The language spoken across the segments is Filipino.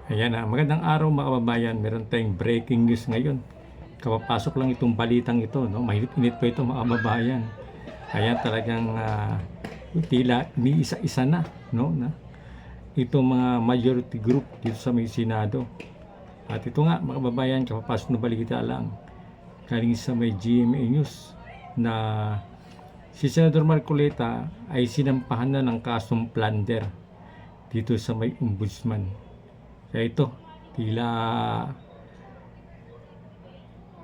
Ayan na, magandang araw mga kababayan. Meron tayong breaking news ngayon. Kapapasok lang itong balitang ito, no? Mainit-init pa ito mga kababayan. Ayan talagang tila ni-isa-isa na, no? Itong mga majority group dito sa may Senado. At ito nga mga kababayan, kapapasok na balita lang. Galing sa may GMA News na si Senador Marcoleta ay sinampahan na ng kasong plunder dito sa may ombudsman. Kaya ito, tila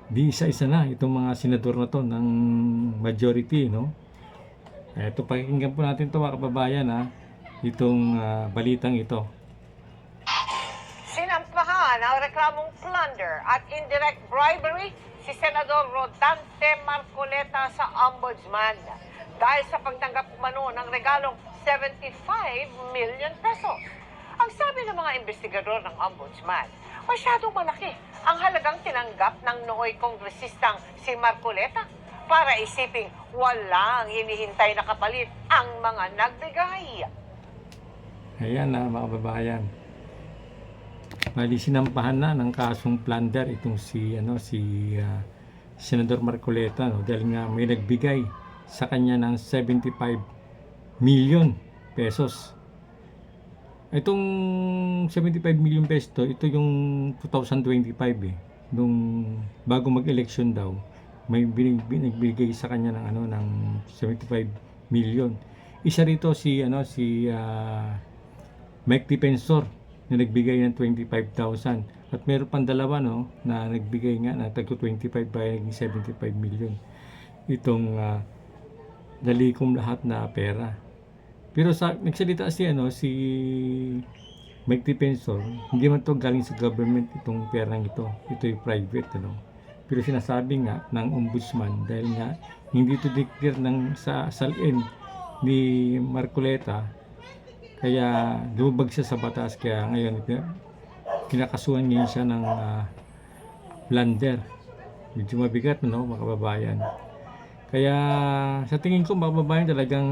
di isa-isa na itong mga senador na to ng majority, no? Ito, pakikinggan po natin ito mga kababayan, itong balitang ito. Sinampahan ang reklamong plunder at indirect bribery si Senador Rodante Marcoleta sa Ombudsman dahil sa pagtanggap umano ng regalong 75 million pesos. Ang sabi ng mga investigador ng Ombudsman, masyadong malaki ang halagang tinanggap ng nooy kongresistang si Marcoleta para isiping walang hinihintay na kapalit ang mga nagbigay. Ayan na mga kababayan. Bali sinampahan na ng kasong plunder itong si Senador Marcoleta, no? Dahil nga may nagbigay sa kanya ng 75 million pesos. Itong 75 million pesos ito yung 2025 nung bago mag-election daw, may nagbigay sa kanya ng ng 75 million. Isa rito si Mike Defensor na nagbigay ng 25,000 at meron pang dalawa na nagbigay nga na tagto 25 by naging 75 million. Itong dalikom lahat na pera. Pero nagsalita si Mike Defensor, hindi man to galing sa government itong perang ito. Ito yung private, Pero sinasabi nga ng ombudsman dahil nga hindi ito declare sa salin ni Marcoleta, kaya lumabag siya sa batas, kaya ngayon kinakasuhan ngayon siya ng plunder. Medyo mabigat, mga kababayan. Kaya sa tingin ko mga kababayan, talagang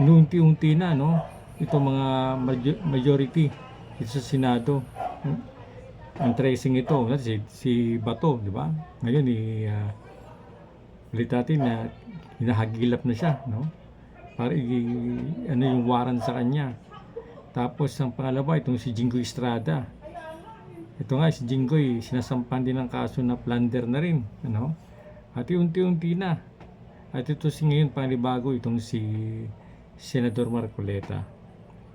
unti-unti na itong mga majority dito sa Senado. Ang tracing ito si Bato, di ba? Ngayon ulit natin na hinahagilap na siya, para yung warrant sa kanya. Tapos ang pangalawa itong si Jinggoy Estrada. Ito nga si Jinggoy sinasampan din ng kaso na plunder na rin, At unti-unti na. At ito ngayon panibago itong si Senador Marcoleta.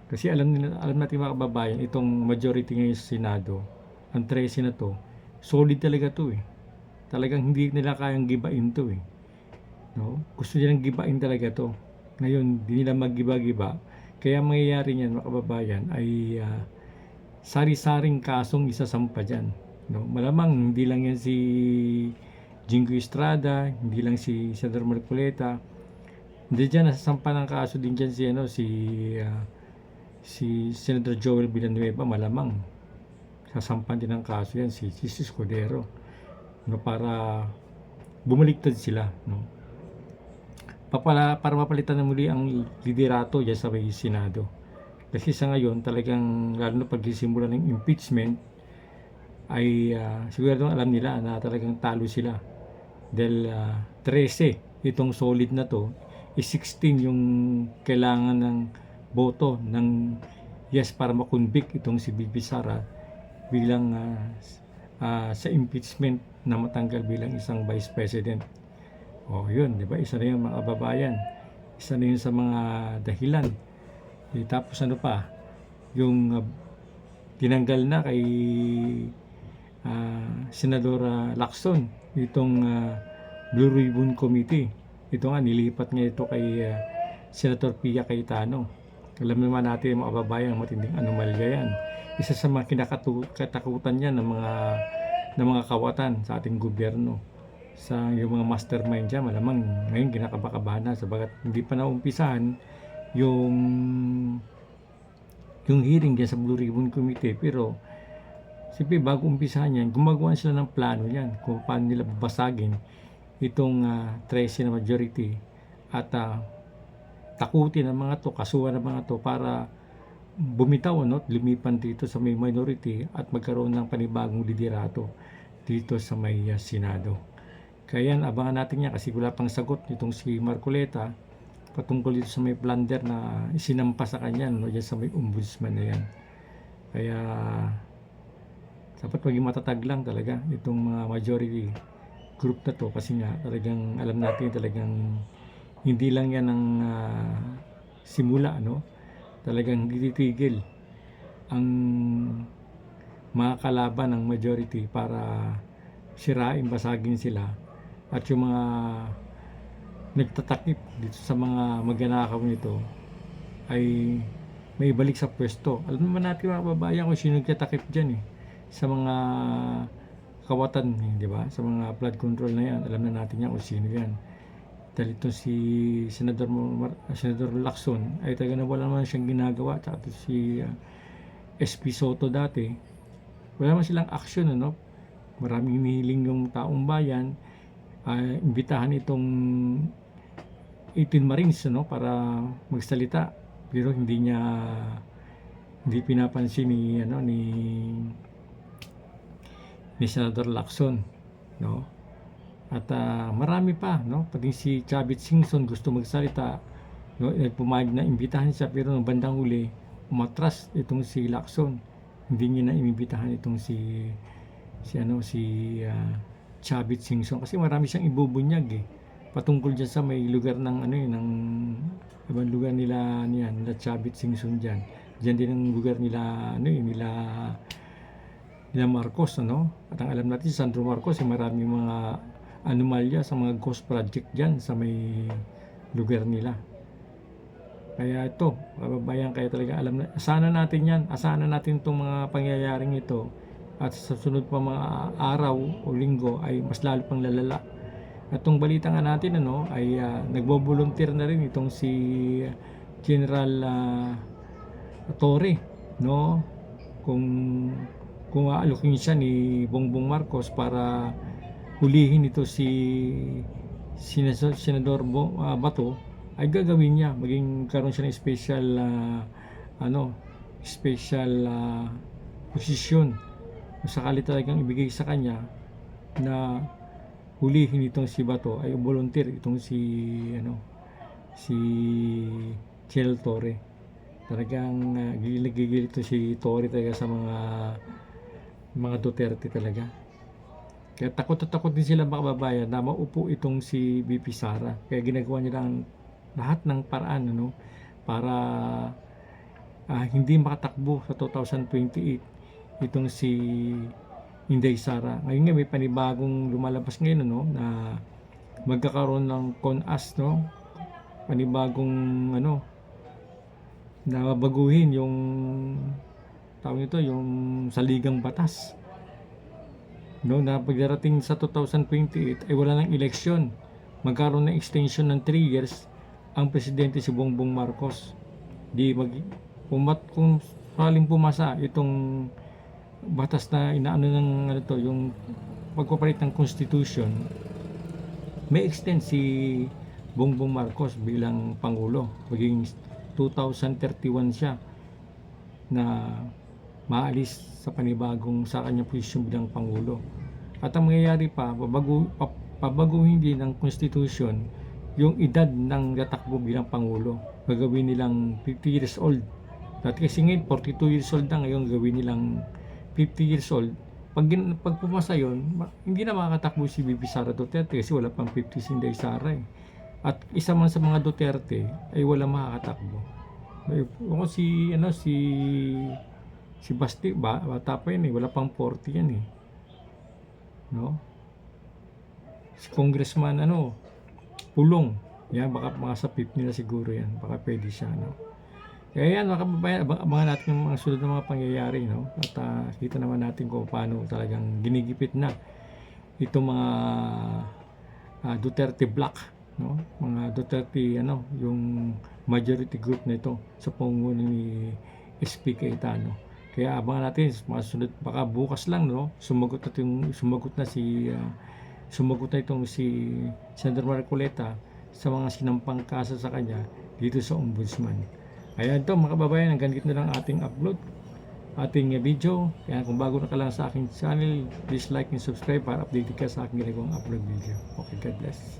Kasi alam natin mga kababayan, itong majority ngayon sa Senado, ang 13 na to, solid talaga to Talagang hindi nila kayang gibain to Gusto nilang gibain talaga to. Ngayon, hindi nila maggiba-giba. Kaya mangyayari niyan mga kababayan ay sari-saring kasong isasampa dyan. Malamang hindi lang yan si Jinggoy Estrada, hindi lang si Senador Marcoleta. Hindi dyan nasasampa ng kaso din dyan si Senator Joel Villanueva, malamang sasampan din ng kaso yan si Escudero, para bumaliktad sila, para mapalitan na muli ang liderato dyan sa may Senado. Kasi sa ngayon talagang, lalo na pagsisimula ng impeachment, ay siguro alam nila na talagang talo sila dahil 13 itong solid na to, 16 yung kailangan ng boto ng yes para makonvict itong si Bibi Sara bilang sa impeachment na matanggal bilang isang vice president. Yun, di ba? Isa na yung mga kababayan. Isa na yun sa mga dahilan. Tapos pa? Yung tinanggal na kay Senadora Lacson itong Blue Ribbon Committee. Ito nga, nilipat nga ito kay Senator Pia Cayetano. Alam naman natin mga kababayan, matinding anomalya yan. Isa sa mga kinakatakutan yan ng mga kawatan sa ating gobyerno. Sa yung mga mastermind dyan, malamang ngayon kinakabakabahan na sabagat hindi pa naumpisahan yung hearing dyan sa Blue Ribbon Committee. Pero siyempre bago umpisahan yan, gumagawa sila ng plano yan kung paano nila babasagin itong 13 na majority at takutin ng mga to, kasuhan ng mga to para bumitaw, ano, lumipan dito sa may minority at magkaroon ng panibagong liderato dito sa may Senado. Kaya yan, abangan natin yan kasi wala pang sagot nitong si Marcoleta patungkol dito sa may plunder na isinampa sa kanya, no, dyan sa may ombudsman na yan. Kaya dapat maging matatag lang talaga itong mga majority group na to kasi nga talagang alam natin talagang hindi lang yan ang simula, no? Talagang hindi titigil ang mga kalaban ng majority para sirain, basagin sila at yung mga nagtatakip dito sa mga magnanakaw nito ay may balik sa pwesto. Alam naman natin mga babayan kung sino nagtatakip dyan sa mga kawatan, di ba? Sa mga flood control na yan, alam na natin yan kung sino yan. Dahil ito si Senador Lacson ay talaga na wala naman siyang ginagawa. Tsaka ito si SP Soto dati, wala naman silang action, ano? Maraming hinihiling yung taong bayan, imbitahan itong 18 Marines, ano, para magsalita. Pero hindi pinapansin ni Senador Lacson, no? At marami pa, no? Pati si Chavit Singson gusto magsalita, no? Pumayag na imbitahan siya pero ng bandang huli umatras itong si Lacson. Hindi niya na inimbitahan itong si Chavit Singson kasi marami siyang ibubunyag patungkol diyan sa may lugar ng ng ibang lugar nila Chavit Singson diyan. Diyan din ang lugar nila nila Marcos, ano? At ang alam natin si Sandro Marcos, maraming mga anomalya sa mga ghost project dyan sa may lugar nila. Kaya ito, kababayan, kaya talaga alam na, asahan natin yan, asahan natin itong mga pangyayaring ito at sa sunod pa mga araw o linggo ay mas lalo pang lalala. At itong balita nga natin ay nagbo-volunteer na rin itong si General Torre, no? Kung aalukin siya ni Bongbong Marcos para hulihin ito si Senador Bato, ay gagawin niya, maging karoon siya ng special posisyon sakali talagang ibigay sa kanya na hulihin itong si Bato, ay volunteer itong si Chel Torre. Talagang gigil ito si Torre talaga sa mga Duterte talaga. Kaya takot din sila mga kababayan na maupo itong si BP Sara. Kaya ginagawa niya lang lahat ng paraan para hindi makatakbo sa 2028 itong si Inday Sara. Ngayon nga may panibagong lumalabas ngayon na magkakaroon ng CONAS, panibagong na baguhin yung yung saligang batas, na pagdarating sa 2028 ay wala nang eleksyon, magkaroon ng extension ng 3 years ang presidente si Bongbong Marcos. Kung saling pumasa itong batas na inaano ng yung pagpapalit ng constitution, may extend si Bongbong Marcos bilang pangulo, maging 2031 siya na maalis sa kanyang posisyon bilang pangulo. At ang mangyayari pa, pabaguhin din ng constitution yung edad ng tatakbo bilang pangulo. Gagawin nilang 50 years old. Dati kasi ngayon 42 years old na, ngayon gawin nilang 50 years old. Pag pumasa yun, hindi na makakatakbo si BP Sara Duterte kasi wala pang 50 si Inday Sara At isa man sa mga Duterte ay wala makakatakbo. Si Basti, bata pa yun wala pang 40 yan Si Congressman Pulong, yan baka mga sa 50 nila siguro yan, baka pwede siya Kaya yan mga kababayan, abangan natin yung mga sunod na mga pangyayari at kita naman natin kung paano talagang ginigipit na itong mga Duterte Black, mga Duterte yung majority group na ito sa pangulo ni SP Cayetano. Kaya abangan natin mga sunod, baka bukas lang sumagot na itong si Senador Marcoleta sa mga sinampang kaso sa kanya dito sa ombudsman. Ayan to mga kababayan, hanggang dito na lang ating upload, ating video. Kaya kung bago na ka lang sa aking channel, please like and subscribe para updated ka sa aking ginagawang upload video. Okay, God bless.